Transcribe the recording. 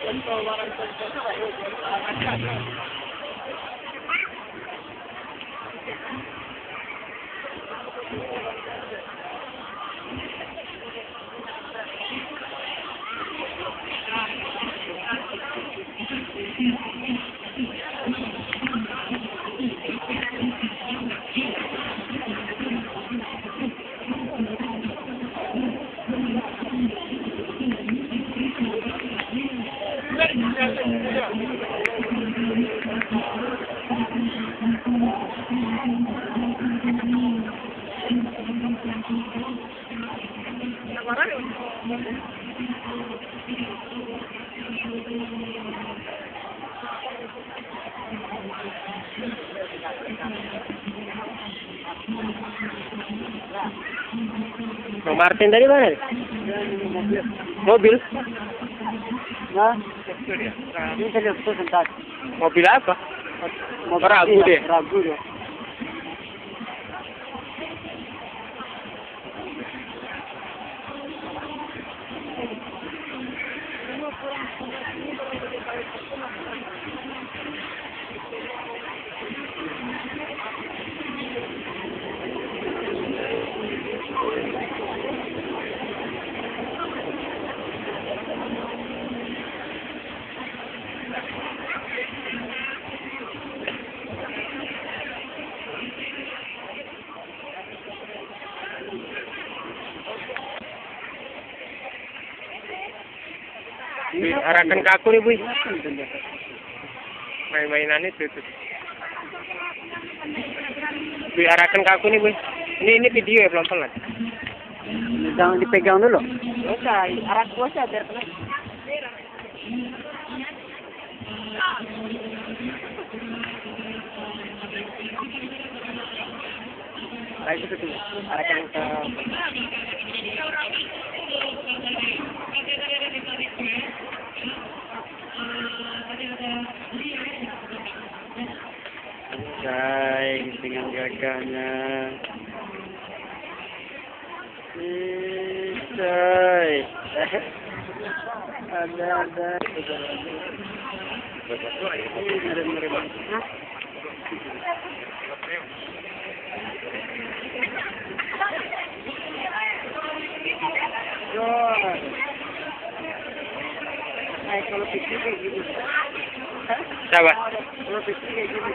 Bang Martin tadi mana? Mobil? Nah, ini saya lihat sebentar. Mobil apa? Mobil Ragu deh. Ragu deh. Arahkan ke aku nih, Bu. Main-mainan itu tuh. Bu, arahkan ke aku nih, Bu. Ini video ya, pelan-pelan. Jangan dipegang dulu. Usah, arah gua saja biar kena. Baik itu tuh. Arahkan ke Say, dengan gagahnya. Say. Ada. Kalau pikir kayak gitu. Siapa? Kalau pikir kayak gitu.